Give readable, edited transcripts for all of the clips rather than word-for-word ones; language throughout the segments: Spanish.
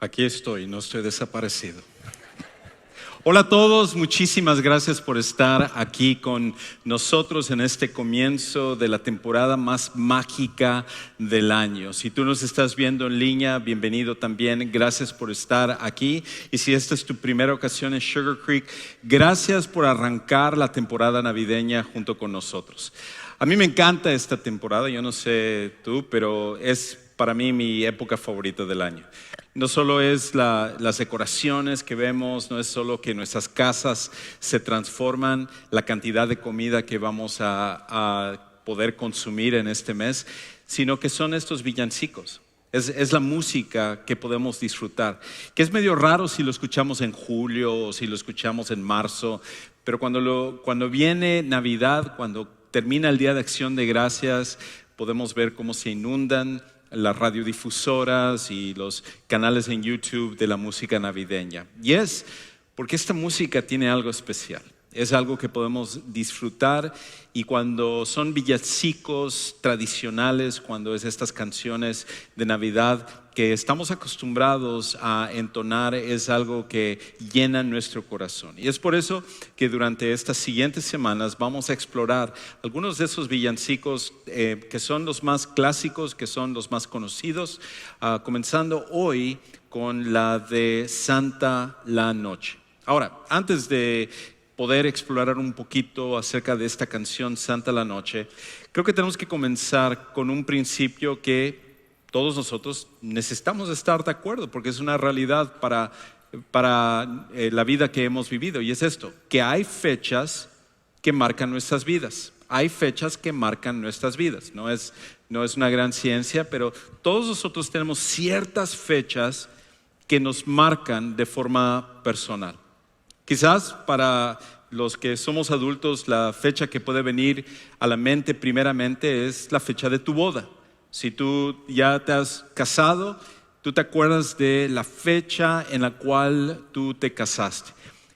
Aquí estoy, no estoy desaparecido. Hola a todos, muchísimas gracias por estar aquí con nosotros en este comienzo de la temporada más mágica del año. Si tú nos estás viendo en línea, bienvenido también, gracias por estar aquí. Y si esta es tu primera ocasión en Sugar Creek, gracias por arrancar la temporada navideña junto con nosotros. A mí me encanta esta temporada, yo no sé tú, pero es para mí mi época favorita del año. No solo es las decoraciones que vemos, no es solo que nuestras casas se transforman, la cantidad de comida que vamos a poder consumir en este mes, sino que son estos villancicos. Es la música que podemos disfrutar, que es medio raro si lo escuchamos en julio o si lo escuchamos en marzo, pero cuando viene Navidad, cuando termina el Día de Acción de Gracias, podemos ver cómo se inundan las radiodifusoras y los canales en YouTube de la música navideña. Y es porque esta música tiene algo especial. Es algo que podemos disfrutar y cuando son villancicos tradicionales, cuando es estas canciones de Navidad que estamos acostumbrados a entonar, es algo que llena nuestro corazón. Y es por eso que durante estas siguientes semanas vamos a explorar algunos de esos villancicos que son los más clásicos, que son los más conocidos, comenzando hoy con la de Santa la Noche. Ahora, antes de poder explorar un poquito acerca de esta canción Santa la Noche, creo que tenemos que comenzar con un principio que todos nosotros necesitamos estar de acuerdo, porque es una realidad para la vida que hemos vivido, y es esto, que hay fechas que marcan nuestras vidas. Hay fechas que marcan nuestras vidas. No es una gran ciencia, pero todos nosotros tenemos ciertas fechas que nos marcan de forma personal. Quizás para los que somos adultos, la fecha que puede venir a la mente primeramente es la fecha de tu boda. Si tú ya te has casado, tú te acuerdas de la fecha en la cual tú te casaste.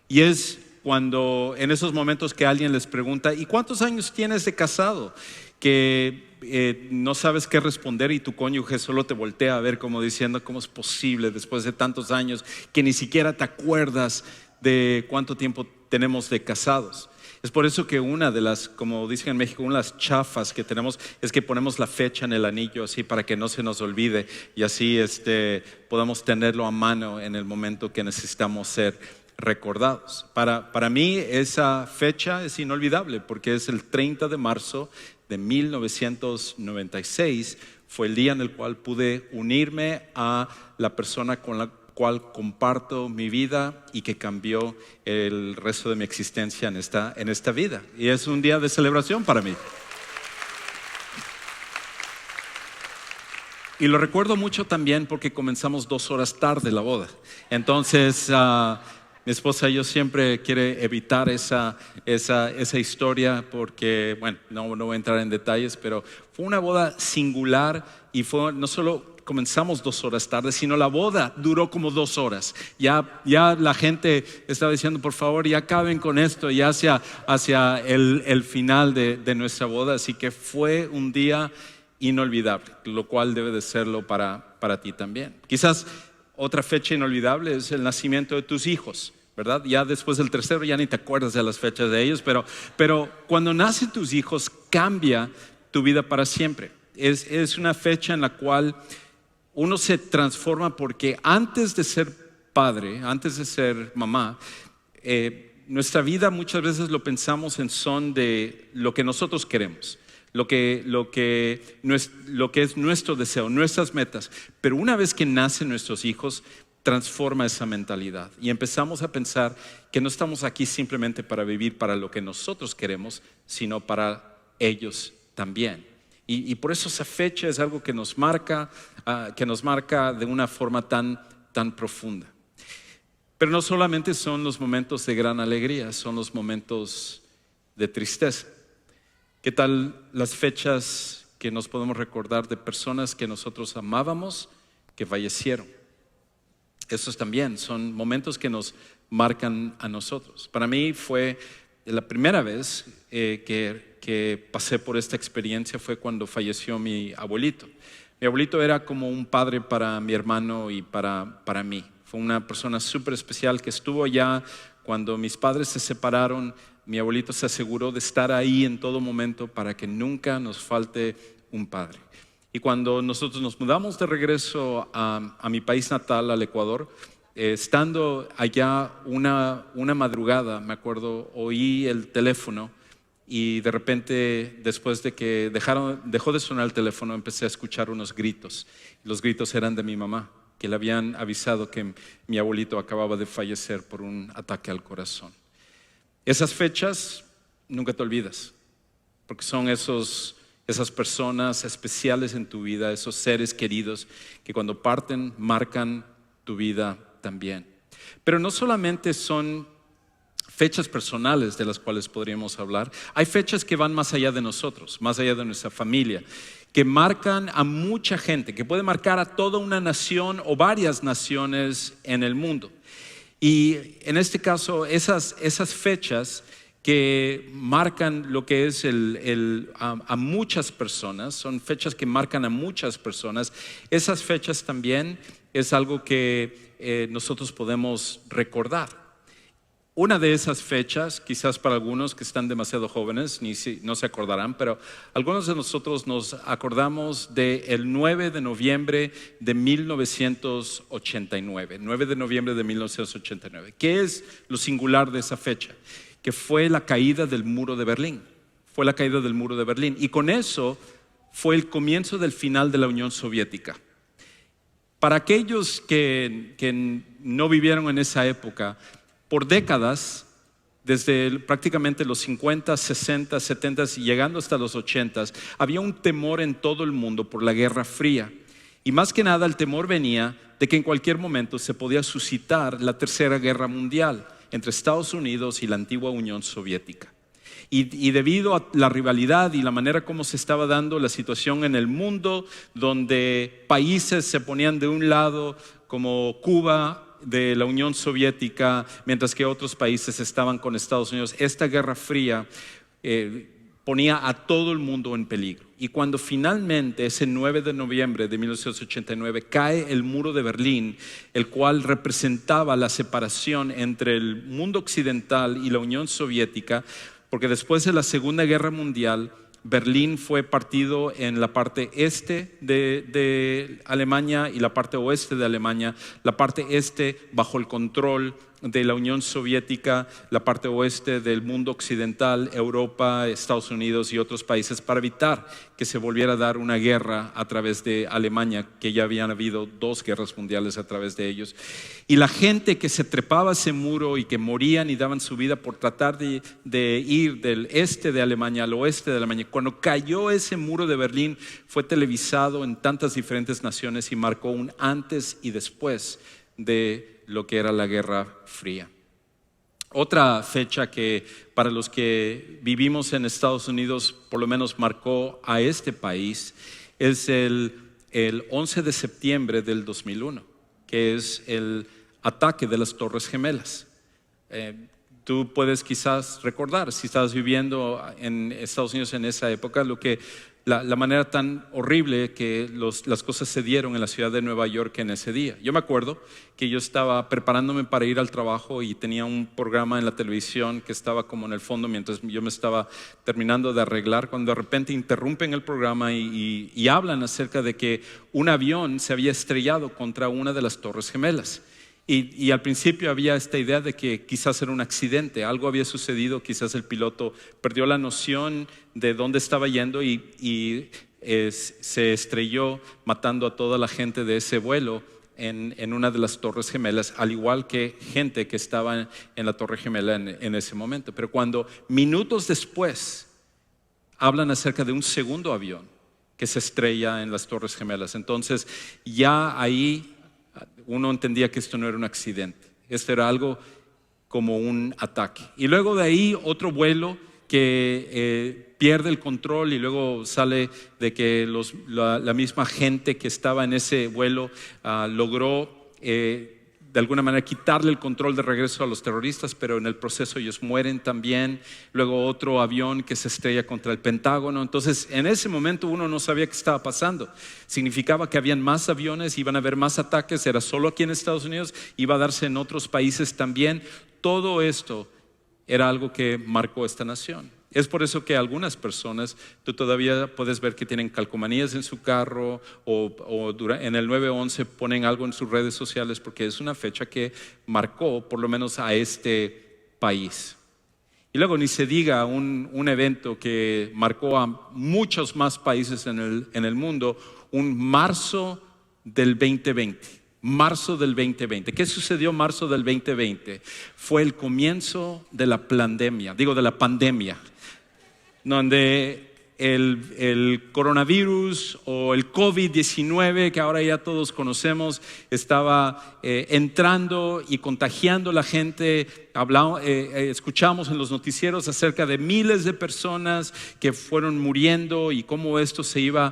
Y es cuando en esos momentos que alguien les pregunta, ¿y cuántos años tienes de casado? Que no sabes qué responder y tu cónyuge solo te voltea a ver como diciendo, ¿cómo es posible después de tantos años que ni siquiera te acuerdas de cuánto tiempo tenemos de casados? Es por eso que una de las, como dicen en México, una de las chafas que tenemos es que ponemos la fecha en el anillo así para que no se nos olvide y así podamos tenerlo a mano en el momento que necesitamos ser recordados. Para mí esa fecha es inolvidable porque es el 30 de marzo de 1996, fue el día en el cual pude unirme a la persona con la cual comparto mi vida y que cambió el resto de mi existencia en esta vida. Y es un día de celebración para mí. Y lo recuerdo mucho también porque comenzamos 2 horas tarde la boda. Entonces, mi esposa y yo siempre quiere evitar esa historia porque, bueno, no voy a entrar en detalles, pero fue una boda singular y fue no solo comenzamos 2 horas tarde, sino la boda duró como 2 horas. Ya la gente estaba diciendo, por favor, ya acaben con esto, ya hacia el final de nuestra boda. Así que fue un día inolvidable, lo cual debe de serlo para ti también. Quizás otra fecha inolvidable es el nacimiento de tus hijos, ¿verdad? Ya después del tercero ya ni te acuerdas de las fechas de ellos, pero cuando nacen tus hijos cambia tu vida para siempre. Es una fecha en la cual uno se transforma porque antes de ser padre, antes de ser mamá, nuestra vida muchas veces lo pensamos en son de lo que nosotros queremos, lo que es nuestro deseo, nuestras metas. Pero una vez que nacen nuestros hijos, transforma esa mentalidad y empezamos a pensar que no estamos aquí simplemente para vivir para lo que nosotros queremos, sino para ellos también. Y por eso esa fecha es algo que nos marca de una forma tan profunda. Pero no solamente son los momentos de gran alegría, son los momentos de tristeza. ¿Qué tal las fechas que nos podemos recordar de personas que nosotros amábamos que fallecieron? Esos también son momentos que nos marcan a nosotros. Para mí fue la primera vez que pasé por esta experiencia fue cuando falleció mi abuelito. Mi abuelito era como un padre para mi hermano y para mí. Fue una persona súper especial que estuvo allá cuando mis padres se separaron. Mi abuelito se aseguró de estar ahí en todo momento para que nunca nos falte un padre. Y cuando nosotros nos mudamos de regreso a mi país natal, al Ecuador, estando allá una madrugada, me acuerdo, oí el teléfono y de repente, después de que dejó de sonar el teléfono, empecé a escuchar unos gritos. Los gritos eran de mi mamá, que le habían avisado que mi abuelito acababa de fallecer por un ataque al corazón. Esas fechas nunca te olvidas, porque son esas personas especiales en tu vida, esos seres queridos que cuando parten marcan tu vida también. Pero no solamente son fechas personales de las cuales podríamos hablar, hay fechas que van más allá de nosotros, más allá de nuestra familia, que marcan a mucha gente, que puede marcar a toda una nación o varias naciones en el mundo. Y en este caso, esas fechas que marcan lo que es a muchas personas, son fechas que marcan a muchas personas. Esas fechas también es algo que nosotros podemos recordar. Una de esas fechas, quizás para algunos que están demasiado jóvenes no se acordarán, pero algunos de nosotros nos acordamos del 9 de noviembre de 1989. 9 de noviembre de 1989. ¿Qué es lo singular de esa fecha? Que fue la caída del muro de Berlín. Fue la caída del muro de Berlín. Y con eso fue el comienzo del final de la Unión Soviética. Para aquellos que no vivieron en esa época, por décadas, desde prácticamente los 50, 60, 70 y llegando hasta los 80, había un temor en todo el mundo por la Guerra Fría. Y más que nada el temor venía de que en cualquier momento se podía suscitar la Tercera Guerra Mundial entre Estados Unidos y la antigua Unión Soviética. Y debido a la rivalidad y la manera como se estaba dando la situación en el mundo, donde países se ponían de un lado como Cuba, de la Unión Soviética, mientras que otros países estaban con Estados Unidos, esta Guerra Fría ponía a todo el mundo en peligro. Y cuando finalmente ese 9 de noviembre de 1989 cae el muro de Berlín, el cual representaba la separación entre el mundo occidental y la Unión Soviética, porque después de la Segunda Guerra Mundial Berlín fue partido en la parte este de Alemania y la parte oeste de Alemania. La parte este bajo el control de la Unión Soviética, la parte oeste del mundo occidental, Europa, Estados Unidos y otros países, para evitar que se volviera a dar una guerra a través de Alemania, que ya habían habido 2 guerras mundiales a través de ellos. Y la gente que se trepaba a ese muro y que morían y daban su vida por tratar de ir del este de Alemania al oeste de Alemania, cuando cayó ese muro de Berlín, fue televisado en tantas diferentes naciones y marcó un antes y después de lo que era la Guerra Fría. Otra fecha que para los que vivimos en Estados Unidos por lo menos marcó a este país es el 11 de septiembre del 2001, que es el ataque de las Torres Gemelas. Tú puedes quizás recordar, si estabas viviendo en Estados Unidos en esa época, la manera tan horrible que las cosas se dieron en la ciudad de Nueva York en ese día. Yo me acuerdo que yo estaba preparándome para ir al trabajo y tenía un programa en la televisión que estaba como en el fondo mientras yo me estaba terminando de arreglar, cuando de repente interrumpen el programa y hablan acerca de que un avión se había estrellado contra una de las Torres Gemelas. Y al principio había esta idea de que quizás era un accidente, algo había sucedido, quizás el piloto perdió la noción de dónde estaba yendo y se estrelló matando a toda la gente de ese vuelo en una de las Torres Gemelas, al igual que gente que estaba en la Torre Gemela en ese momento. Pero cuando minutos después hablan acerca de un segundo avión que se estrella en las Torres Gemelas, entonces ya ahí uno entendía que esto no era un accidente, esto era algo como un ataque. Y luego de ahí otro vuelo que pierde el control y luego sale de que la misma gente que estaba en ese vuelo logró de alguna manera quitarle el control de regreso a los terroristas, pero en el proceso ellos mueren también. Luego otro avión que se estrella contra el Pentágono. Entonces en ese momento uno no sabía qué estaba pasando. Significaba que habían más aviones, iban a haber más ataques, era solo aquí en Estados Unidos, iba a darse en otros países también. Todo esto era algo que marcó esta nación. Es por eso que algunas personas, tú todavía puedes ver que tienen calcomanías en su carro o en el 9/11 ponen algo en sus redes sociales, porque es una fecha que marcó por lo menos a este país. Y luego ni se diga un evento que marcó a muchos más países en el mundo, un marzo del 2020. Marzo del 2020. ¿Qué sucedió en marzo del 2020? Fue el comienzo de la pandemia, donde el coronavirus o el COVID-19, que ahora ya todos conocemos, estaba entrando y contagiando a la gente. Escuchamos en los noticieros acerca de miles de personas que fueron muriendo y cómo esto se iba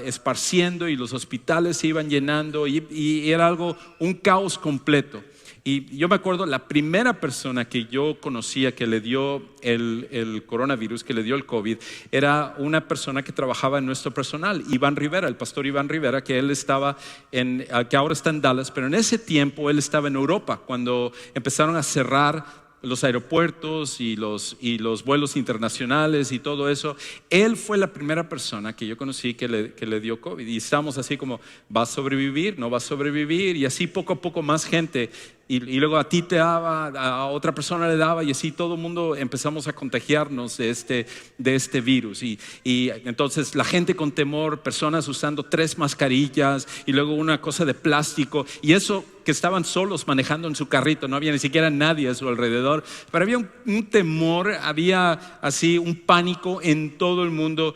esparciendo y los hospitales se iban llenando y era un caos completo. Y yo me acuerdo, la primera persona que yo conocía que le dio el coronavirus, que le dio el COVID, era una persona que trabajaba en nuestro personal, Iván Rivera, el pastor Iván Rivera, que él estaba que ahora está en Dallas, pero en ese tiempo él estaba en Europa, cuando empezaron a cerrar los aeropuertos y los vuelos internacionales y todo eso. Él fue la primera persona que yo conocí que le dio COVID. Y estábamos así como, ¿va a sobrevivir? ¿No va a sobrevivir? Y así poco a poco más gente. Y luego a ti te daba, a otra persona le daba, y así todo el mundo empezamos a contagiarnos de este virus. Y entonces la gente con temor, personas usando 3 mascarillas y luego una cosa de plástico. Y eso que estaban solos manejando en su carrito, no había ni siquiera nadie a su alrededor, pero había un temor, había así un pánico en todo el mundo.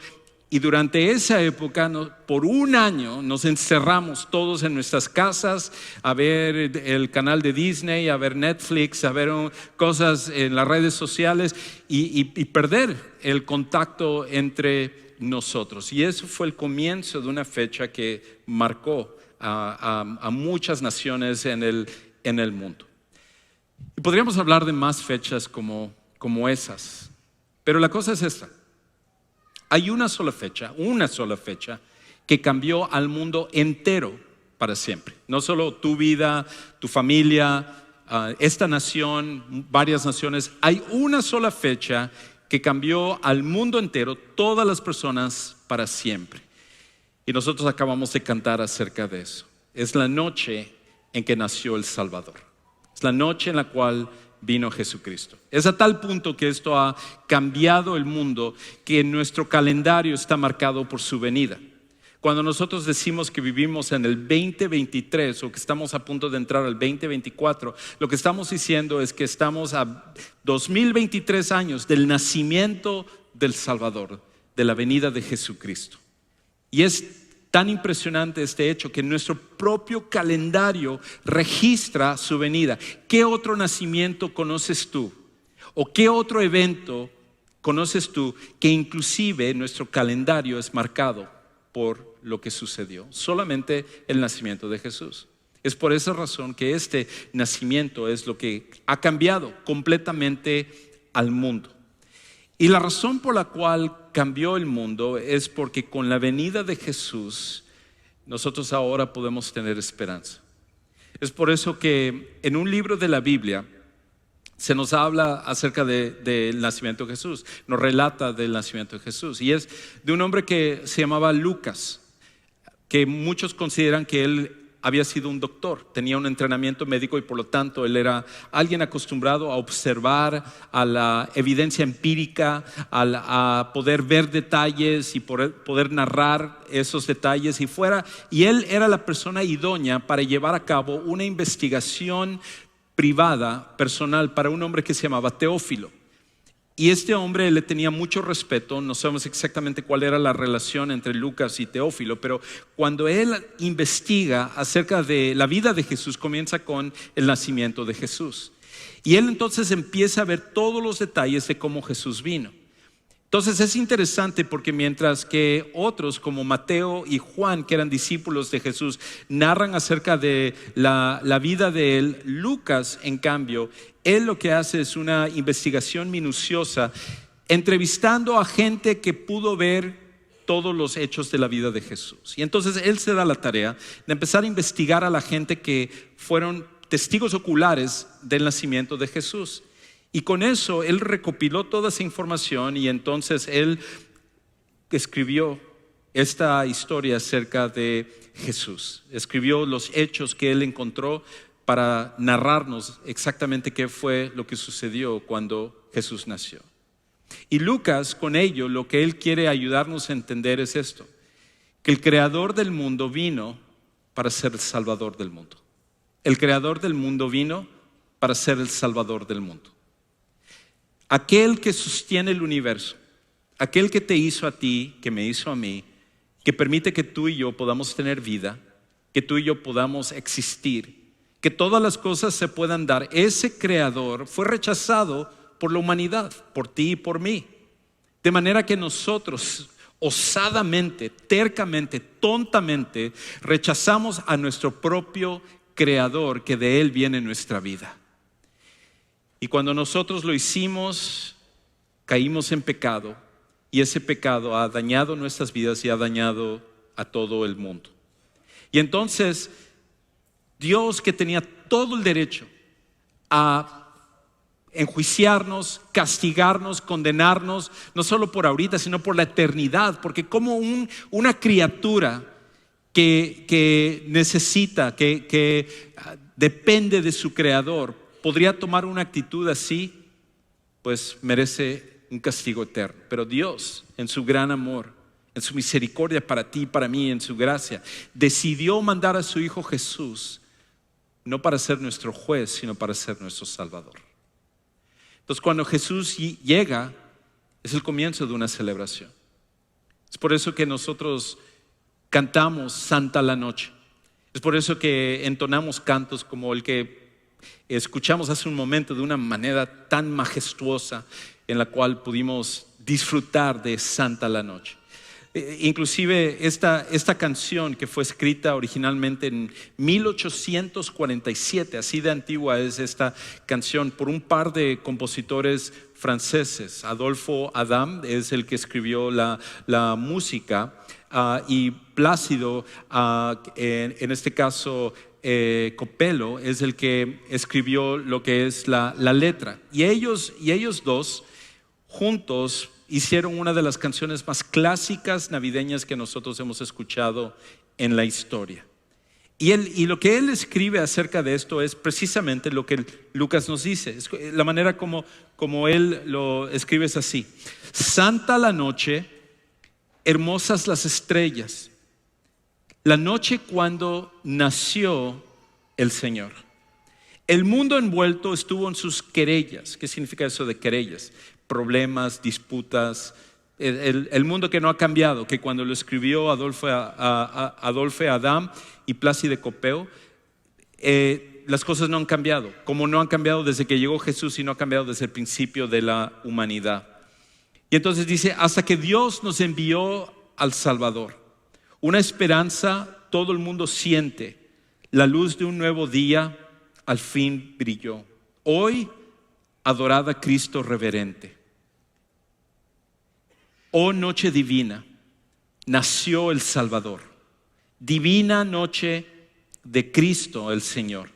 Y durante esa época, por un año, nos encerramos todos en nuestras casas a ver el canal de Disney, a ver Netflix, a ver cosas en las redes sociales y perder el contacto entre nosotros. Y eso fue el comienzo de una fecha que marcó a muchas naciones en el mundo. Y podríamos hablar de más fechas como esas, pero la cosa es esta. Hay una sola fecha que cambió al mundo entero para siempre. No solo tu vida, tu familia, esta nación, varias naciones. Hay una sola fecha que cambió al mundo entero, todas las personas para siempre. Y nosotros acabamos de cantar acerca de eso. Es la noche en que nació el Salvador. Es la noche en la cual vino Jesucristo. Es a tal punto que esto ha cambiado el mundo que nuestro calendario está marcado por su venida. Cuando nosotros decimos que vivimos en el 2023 o que estamos a punto de entrar al 2024, lo que estamos diciendo es que estamos a 2023 años del nacimiento del Salvador, de la venida de Jesucristo. Y es tan impresionante este hecho que nuestro propio calendario registra su venida. ¿Qué otro nacimiento conoces tú? ¿O qué otro evento conoces tú que inclusive nuestro calendario es marcado por lo que sucedió? Solamente el nacimiento de Jesús. Es por esa razón que este nacimiento es lo que ha cambiado completamente al mundo. Y la razón por la cual cambió el mundo es porque con la venida de Jesús nosotros ahora podemos tener esperanza. Es por eso que en un libro de la Biblia se nos habla acerca del nacimiento de Jesús, nos relata del nacimiento de Jesús, y es de un hombre que se llamaba Lucas, que muchos consideran que él había sido un doctor, tenía un entrenamiento médico y por lo tanto él era alguien acostumbrado a observar, a la evidencia empírica, a poder ver detalles y poder narrar esos detalles y él era la persona idónea para llevar a cabo una investigación privada, personal, para un hombre que se llamaba Teófilo. Y este hombre le tenía mucho respeto. No sabemos exactamente cuál era la relación entre Lucas y Teófilo, pero cuando él investiga acerca de la vida de Jesús, comienza con el nacimiento de Jesús. Y él entonces empieza a ver todos los detalles de cómo Jesús vino. Entonces es interesante porque mientras que otros como Mateo y Juan, que eran discípulos de Jesús, narran acerca de la vida de él, Lucas, en cambio, él lo que hace es una investigación minuciosa, entrevistando a gente que pudo ver todos los hechos de la vida de Jesús. Y entonces él se da la tarea de empezar a investigar a la gente que fueron testigos oculares del nacimiento de Jesús. Y con eso él recopiló toda esa información y entonces él escribió esta historia acerca de Jesús. Escribió los hechos que él encontró para narrarnos exactamente qué fue lo que sucedió cuando Jesús nació. Y Lucas, con ello, lo que él quiere ayudarnos a entender es esto: que el creador del mundo vino para ser el salvador del mundo. El creador del mundo vino para ser el salvador del mundo. Aquel que sostiene el universo, aquel que te hizo a ti, que me hizo a mí, que permite que tú y yo podamos tener vida, que tú y yo podamos existir, que todas las cosas se puedan dar, ese creador fue rechazado por la humanidad, por ti y por mí. De manera que nosotros osadamente, tercamente, tontamente rechazamos a nuestro propio creador, que de él viene nuestra vida. Y cuando nosotros lo hicimos, caímos en pecado, y ese pecado ha dañado nuestras vidas y ha dañado a todo el mundo. Y entonces Dios, que tenía todo el derecho a enjuiciarnos, castigarnos, condenarnos, no solo por ahorita, sino por la eternidad, porque como una criatura que necesita, que depende de su creador, podría tomar una actitud así, pues merece un castigo eterno. Pero Dios, en su gran amor, en su misericordia para ti y para mí, en su gracia, decidió mandar a su Hijo Jesús, no para ser nuestro juez, sino para ser nuestro Salvador. Entonces, cuando Jesús llega, es el comienzo de una celebración. Es por eso que nosotros cantamos Santa la Noche. Es por eso que entonamos cantos como el que escuchamos hace un momento, de una manera tan majestuosa en la cual pudimos disfrutar de Santa la Noche. Inclusive esta canción, que fue escrita originalmente en 1847, así de antigua es esta canción, por un par de compositores franceses. Adolphe Adam es el que escribió la música, y Plácido, en este caso Copello, es el que escribió lo que es la letra. Y ellos dos juntos hicieron una de las canciones más clásicas navideñas que nosotros hemos escuchado en la historia. Y lo que él escribe acerca de esto es precisamente lo que Lucas nos dice. La manera como él lo escribe es así: Santa la noche, hermosas las estrellas, la noche cuando nació el Señor. El mundo envuelto estuvo en sus querellas. ¿Qué significa eso de querellas? Problemas, disputas. El mundo que no ha cambiado, que cuando lo escribió Adolphe Adam y Plácido Copello, las cosas no han cambiado, como no han cambiado desde que llegó Jesús y no ha cambiado desde el principio de la humanidad. Y entonces dice: hasta que Dios nos envió al Salvador, una esperanza todo el mundo siente, la luz de un nuevo día al fin brilló. Hoy adorad a Cristo reverente. Oh noche divina, nació el Salvador. Divina noche de Cristo el Señor.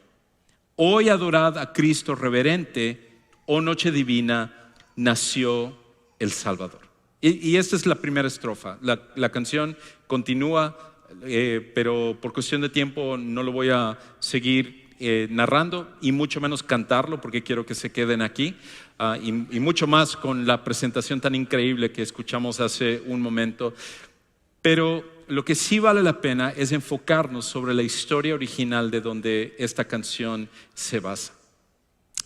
Hoy adorad a Cristo reverente. Oh noche divina, nació el Salvador. Y esta es la primera estrofa. La canción continúa, pero por cuestión de tiempo no lo voy a seguir narrando, y mucho menos cantarlo, porque quiero que se queden aquí. Y mucho más con la presentación tan increíble que escuchamos hace un momento. Pero lo que sí vale la pena es enfocarnos sobre la historia original de donde esta canción se basa.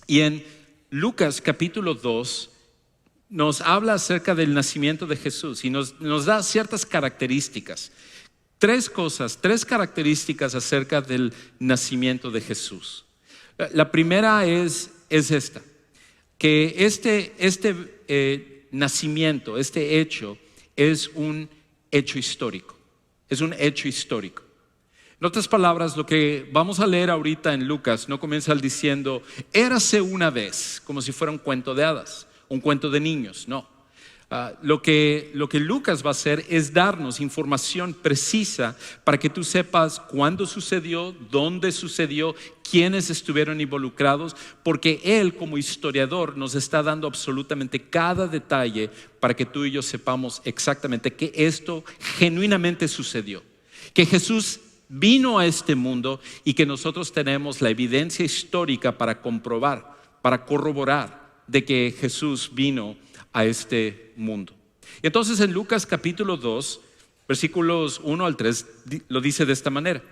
Y en Lucas capítulo 2 nos habla acerca del nacimiento de Jesús y nos da ciertas características. Tres características acerca del nacimiento de Jesús. La primera es esta: que este nacimiento, este hecho, es un hecho histórico. Es un hecho histórico. En otras palabras, lo que vamos a leer ahorita en Lucas no comienza diciendo, érase una vez, como si fuera un cuento de hadas, un cuento de niños, no. Lo que Lucas va a hacer es darnos información precisa para que tú sepas cuándo sucedió, dónde sucedió, quiénes estuvieron involucrados, porque él como historiador nos está dando absolutamente cada detalle para que tú y yo sepamos exactamente que esto genuinamente sucedió, que Jesús vino a este mundo y que nosotros tenemos la evidencia histórica para comprobar, para corroborar de que Jesús vino a este mundo. Y entonces en Lucas capítulo 2, versículos 1 al 3, lo dice de esta manera.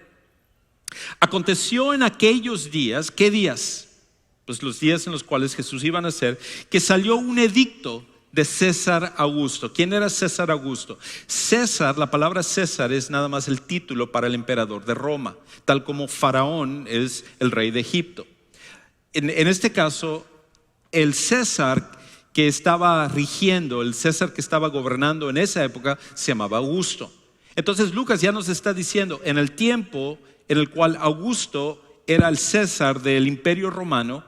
Aconteció en aquellos días, ¿qué días? Pues los días en los cuales Jesús iba a nacer, que salió un edicto de César Augusto. ¿Quién era César Augusto? César, la palabra César es nada más el título para el emperador de Roma, tal como Faraón es el rey de Egipto. En este caso, el César que estaba rigiendo, el César que estaba gobernando en esa época, se llamaba Augusto. Entonces Lucas ya nos está diciendo, en el tiempo en el cual Augusto era el César del Imperio Romano,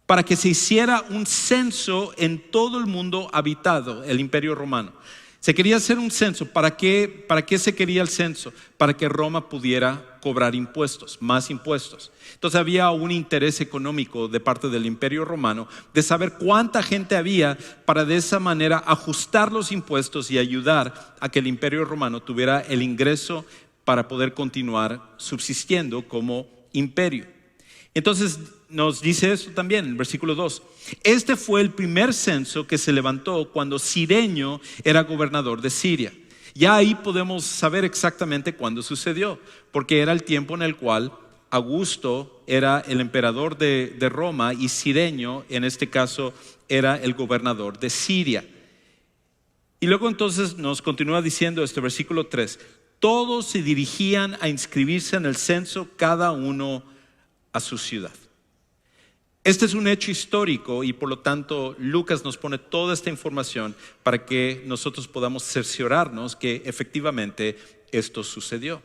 para que se hiciera un censo en todo el mundo habitado, el Imperio Romano. Se quería hacer un censo. ¿Para qué se quería el censo? Para que Roma pudiera cobrar impuestos, más impuestos. Entonces había un interés económico de parte del Imperio Romano de saber cuánta gente había para de esa manera ajustar los impuestos y ayudar a que el Imperio Romano tuviera el ingreso para poder continuar subsistiendo como imperio. Entonces nos dice esto también en el versículo 2. Este fue el primer censo que se levantó cuando Cirenio era gobernador de Siria. Ya ahí podemos saber exactamente cuándo sucedió, porque era el tiempo en el cual Augusto era el emperador de Roma y Cirenio, en este caso, era el gobernador de Siria. Y luego entonces nos continúa diciendo este versículo 3. Todos se dirigían a inscribirse en el censo, cada uno a su ciudad. Este es un hecho histórico y por lo tanto Lucas nos pone toda esta información para que nosotros podamos cerciorarnos que efectivamente esto sucedió.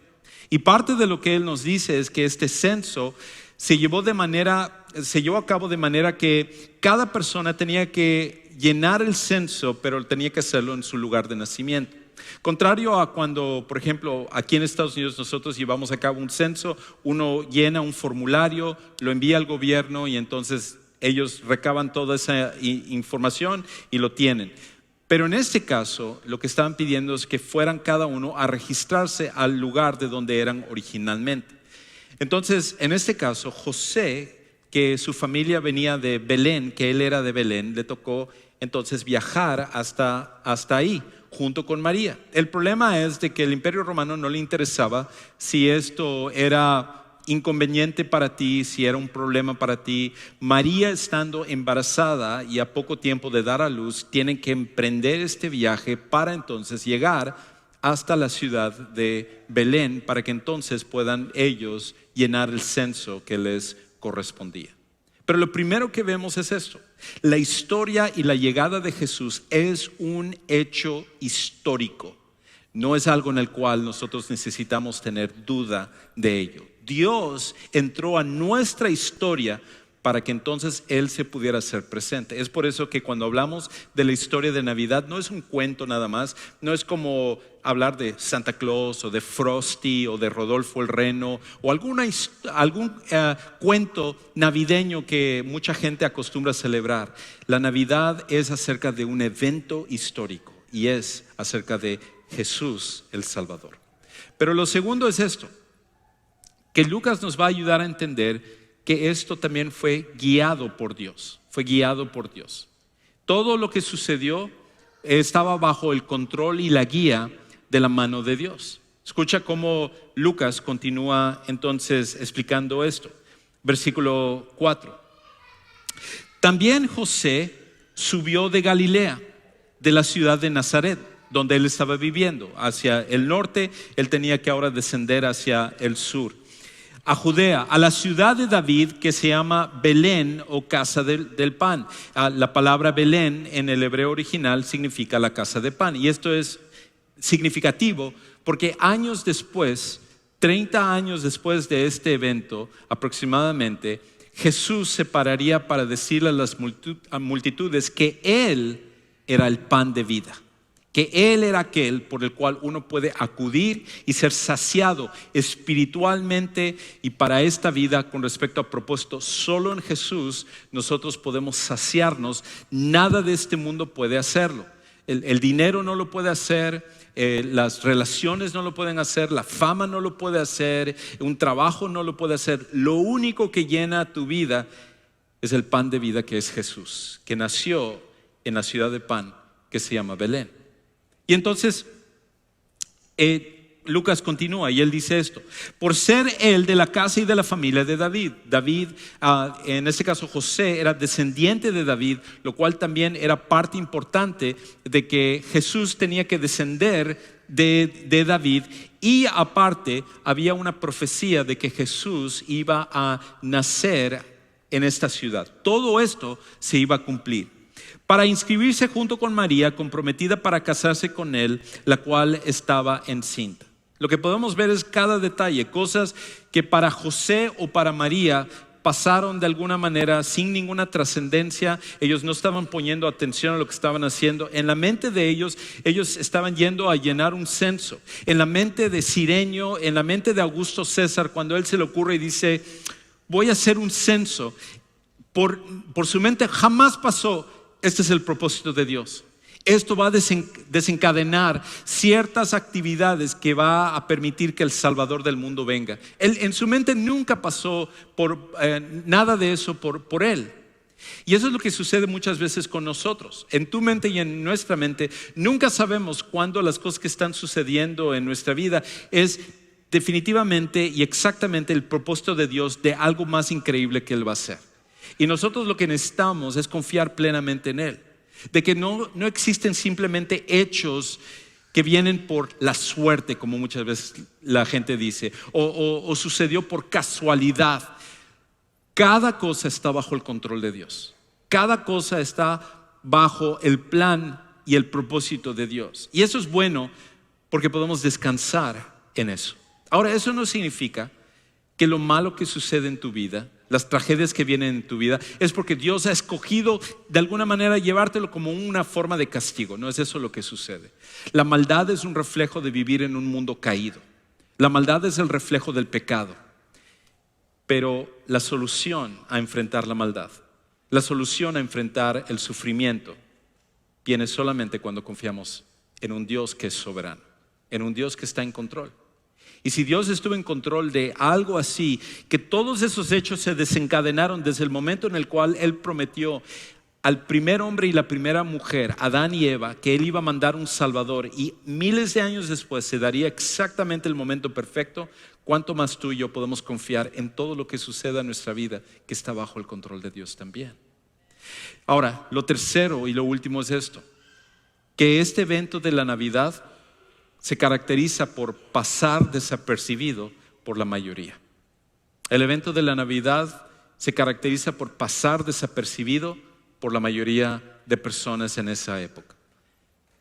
Y parte de lo que él nos dice es que este censo se llevó a cabo de manera que cada persona tenía que llenar el censo, pero tenía que hacerlo en su lugar de nacimiento. Contrario a cuando, por ejemplo, aquí en Estados Unidos nosotros llevamos a cabo un censo, uno llena un formulario, lo envía al gobierno y entonces ellos recaban toda esa información y lo tienen. Pero en este caso, lo que estaban pidiendo es que fueran cada uno a registrarse al lugar de donde eran originalmente. Entonces, en este caso, José, que su familia venía de Belén, que él era de Belén, le tocó entonces viajar hasta ahí, junto con María. El problema es de que el Imperio Romano no le interesaba si esto era inconveniente para ti, si era un problema para ti. María, estando embarazada y a poco tiempo de dar a luz, tienen que emprender este viaje para entonces llegar hasta la ciudad de Belén, para que entonces puedan ellos llenar el censo que les correspondía. Pero lo primero que vemos es esto: la historia y la llegada de Jesús es un hecho histórico. No es algo en el cual nosotros necesitamos tener duda de ello. Dios entró a nuestra historia para que entonces Él se pudiera hacer presente. Es por eso que cuando hablamos de la historia de Navidad, no es un cuento nada más, no es como hablar de Santa Claus o de Frosty o de Rodolfo el Reno o algún cuento navideño que mucha gente acostumbra a celebrar. La Navidad es acerca de un evento histórico y es acerca de Jesús el Salvador. Pero lo segundo es esto, que Lucas nos va a ayudar a entender que esto también fue guiado por Dios, fue guiado por Dios. Todo lo que sucedió estaba bajo el control y la guía de la mano de Dios. Escucha cómo Lucas continúa entonces explicando esto. Versículo 4. También José subió de Galilea, de la ciudad de Nazaret, donde él estaba viviendo, hacia el norte. Él tenía que ahora descender hacia el sur. a Judea, a la ciudad de David que se llama Belén o casa del pan. La palabra Belén en el hebreo original significa la casa de pan. Y esto es significativo porque años después, 30 años después de este evento aproximadamente, Jesús se pararía para decirle a las multitudes que Él era el pan de vida, que Él era aquel por el cual uno puede acudir y ser saciado espiritualmente, y para esta vida, con respecto a propósito, solo en Jesús nosotros podemos saciarnos. Nada de este mundo puede hacerlo. El dinero no lo puede hacer, las relaciones no lo pueden hacer, la fama no lo puede hacer, un trabajo no lo puede hacer. Lo único que llena tu vida es el pan de vida, que es Jesús, que nació en la ciudad de pan que se llama Belén. Y entonces Lucas continúa y él dice esto: por ser él de la casa y de la familia de David. David, en este caso José, era descendiente de David, lo cual también era parte importante de que Jesús tenía que descender de David. Y aparte había una profecía de que Jesús iba a nacer en esta ciudad. Todo esto se iba a cumplir para inscribirse junto con María, comprometida para casarse con él, la cual estaba encinta. Lo que podemos ver es cada detalle, cosas que para José o para María pasaron de alguna manera sin ninguna trascendencia. Ellos no estaban poniendo atención a lo que estaban haciendo. En la mente de ellos estaban yendo a llenar un censo. En la mente de Cirenio, en la mente de Augusto César, cuando él se le ocurre y dice: voy a hacer un censo, por su mente jamás pasó: este es el propósito de Dios. Esto va a desencadenar ciertas actividades que va a permitir que el Salvador del mundo venga. Él, en su mente nunca pasó por nada de eso por él. Y eso es lo que sucede muchas veces con nosotros. En tu mente y en nuestra mente nunca sabemos cuándo las cosas que están sucediendo en nuestra vida es definitivamente y exactamente el propósito de Dios de algo más increíble que Él va a hacer. Y nosotros lo que necesitamos es confiar plenamente en Él, de que no existen simplemente hechos que vienen por la suerte, como muchas veces la gente dice, o sucedió por casualidad. Cada cosa está bajo el control de Dios. Cada cosa está bajo el plan y el propósito de Dios. Y eso es bueno porque podemos descansar en eso. Ahora, eso no significa que lo malo que sucede en tu vida, las tragedias que vienen en tu vida, es porque Dios ha escogido de alguna manera llevártelo como una forma de castigo. No es eso lo que sucede. La maldad es un reflejo de vivir en un mundo caído. La maldad es el reflejo del pecado. Pero la solución a enfrentar la maldad, la solución a enfrentar el sufrimiento, viene solamente cuando confiamos en un Dios que es soberano, en un Dios que está en control. Y si Dios estuvo en control de algo así, que todos esos hechos se desencadenaron desde el momento en el cual Él prometió al primer hombre y la primera mujer, Adán y Eva, que Él iba a mandar un Salvador, y miles de años después se daría exactamente el momento perfecto, ¿cuánto más tú y yo podemos confiar en todo lo que suceda en nuestra vida que está bajo el control de Dios también? Ahora, lo tercero y lo último es esto: que este evento de la Navidad se caracteriza por pasar desapercibido por la mayoría. El evento de la Navidad se caracteriza por pasar desapercibido por la mayoría de personas en esa época.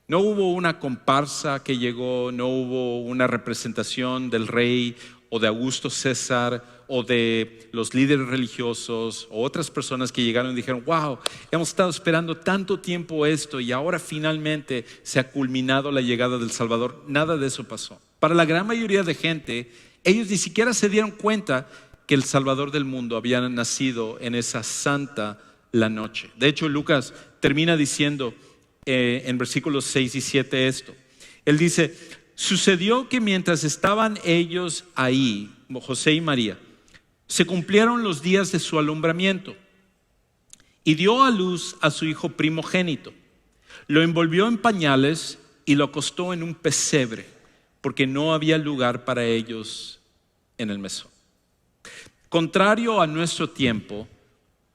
No hubo una comparsa que llegó, no hubo una representación del rey o de Augusto César o de los líderes religiosos o otras personas que llegaron y dijeron: wow, hemos estado esperando tanto tiempo esto y ahora finalmente se ha culminado la llegada del Salvador. Nada de eso pasó. Para la gran mayoría de gente, ellos ni siquiera se dieron cuenta que el Salvador del mundo había nacido en esa santa la noche. De hecho, Lucas termina diciendo en versículos 6 y 7 esto. Él dice: sucedió que mientras estaban ellos ahí, José y María, se cumplieron los días de su alumbramiento, y dio a luz a su hijo primogénito. Lo envolvió en pañales y lo acostó en un pesebre, porque no había lugar para ellos en el mesón. Contrario a nuestro tiempo,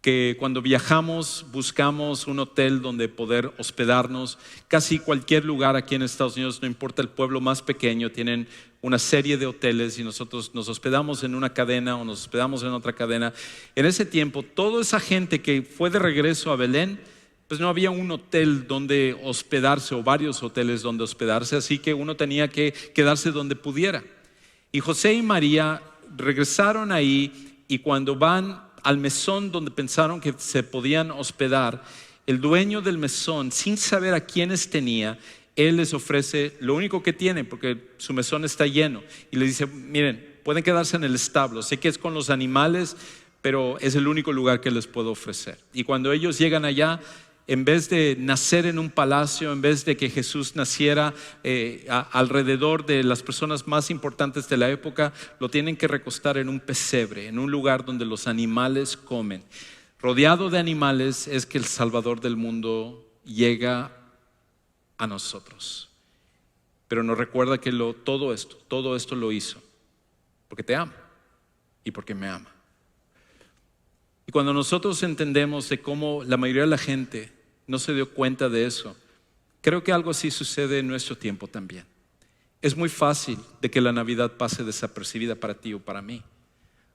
que cuando viajamos buscamos un hotel donde poder hospedarnos. Casi cualquier lugar aquí en Estados Unidos, no importa el pueblo más pequeño, tienen una serie de hoteles y nosotros nos hospedamos en una cadena o nos hospedamos en otra cadena. En ese tiempo, toda esa gente que fue de regreso a Belén, pues no había un hotel donde hospedarse o varios hoteles donde hospedarse, así que uno tenía que quedarse donde pudiera. Y José y María regresaron ahí, y cuando van al mesón donde pensaron que se podían hospedar, el dueño del mesón, sin saber a quiénes tenía, él les ofrece lo único que tienen, porque su mesón está lleno, y les dice: miren, pueden quedarse en el establo, sé que es con los animales, pero es el único lugar que les puedo ofrecer. Y cuando ellos llegan allá, en vez de nacer en un palacio, en vez de que Jesús naciera alrededor de las personas más importantes de la época, lo tienen que recostar en un pesebre, en un lugar donde los animales comen. Rodeado de animales es que el Salvador del mundo llega a nosotros. Pero nos recuerda que todo esto lo hizo porque te ama y porque me ama. Y cuando nosotros entendemos de cómo la mayoría de la gente no se dio cuenta de eso, creo que algo así sucede en nuestro tiempo también. Es muy fácil de que la Navidad pase desapercibida para ti o para mí,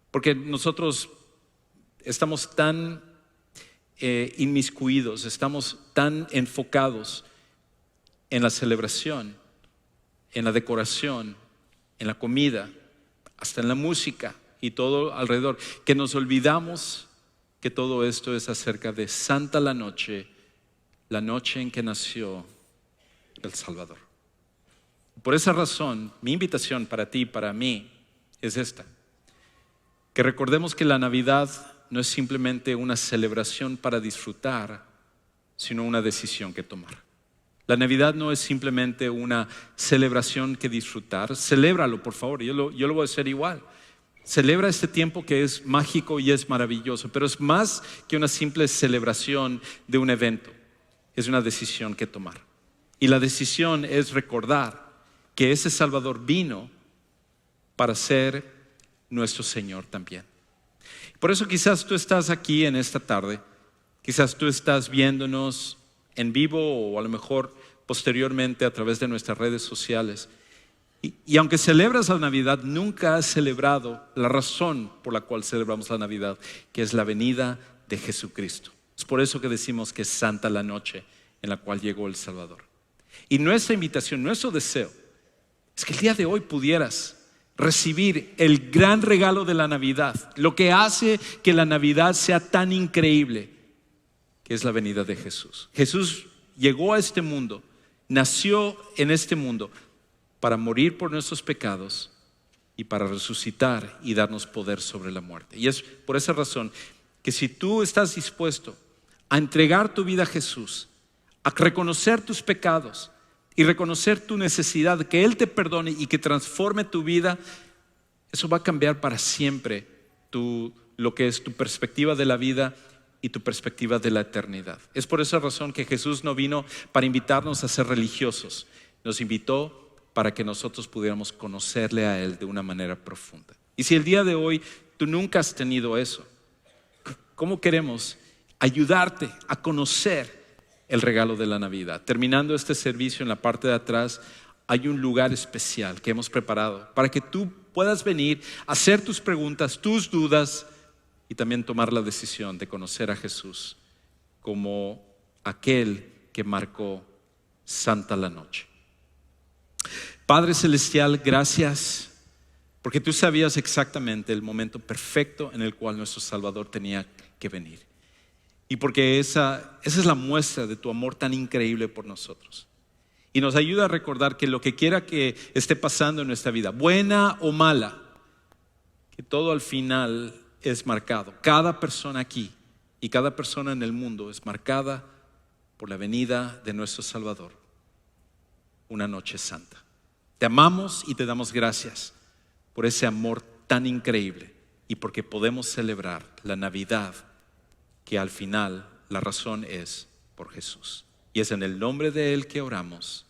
porque nosotros estamos tan inmiscuidos, estamos tan enfocados en la celebración, en la decoración, en la comida, hasta en la música y todo alrededor, que nos olvidamos que todo esto es acerca de Santa la noche en que nació el Salvador. Por esa razón, mi invitación para ti y para mí es esta: que recordemos que la Navidad no es simplemente una celebración para disfrutar, sino una decisión que tomar. La Navidad no es simplemente una celebración que disfrutar. Celébralo, por favor, yo lo voy a hacer igual. Celebra este tiempo que es mágico y es maravilloso, pero es más que una simple celebración de un evento. Es una decisión que tomar. Y la decisión es recordar que ese Salvador vino para ser nuestro Señor también. Por eso quizás tú estás aquí en esta tarde, quizás tú estás viéndonos en vivo o a lo mejor posteriormente a través de nuestras redes sociales. Y aunque celebras la Navidad, nunca has celebrado la razón por la cual celebramos la Navidad, que es la venida de Jesucristo. Es por eso que decimos que es santa la noche en la cual llegó el Salvador. Y nuestra invitación, nuestro deseo, es que el día de hoy pudieras recibir el gran regalo de la Navidad, lo que hace que la Navidad sea tan increíble, que es la venida de Jesús. Jesús llegó a este mundo, nació en este mundo para morir por nuestros pecados y para resucitar y darnos poder sobre la muerte. Y es por esa razón que si tú estás dispuesto a entregar tu vida a Jesús, a reconocer tus pecados y reconocer tu necesidad de que Él te perdone y que transforme tu vida, eso va a cambiar para siempre lo que es tu perspectiva de la vida y tu perspectiva de la eternidad. Es por esa razón que Jesús no vino para invitarnos a ser religiosos, nos invitó para que nosotros pudiéramos conocerle a Él de una manera profunda. Y si el día de hoy tú nunca has tenido eso, ¿cómo queremos ayudarte a conocer el regalo de la Navidad? Terminando este servicio, en la parte de atrás hay un lugar especial que hemos preparado para que tú puedas venir, hacer tus preguntas, tus dudas y también tomar la decisión de conocer a Jesús como aquel que marcó santa la noche. Padre Celestial, gracias porque tú sabías exactamente el momento perfecto en el cual nuestro Salvador tenía que venir. Y porque esa es la muestra de tu amor tan increíble por nosotros. Y nos ayuda a recordar que lo que quiera que esté pasando en nuestra vida, buena o mala, que todo al final es marcado. Cada persona aquí y cada persona en el mundo es marcada por la venida de nuestro Salvador, una noche santa. Te amamos y te damos gracias por ese amor tan increíble y porque podemos celebrar la Navidad, que al final la razón es por Jesús. Y es en el nombre de Él que oramos.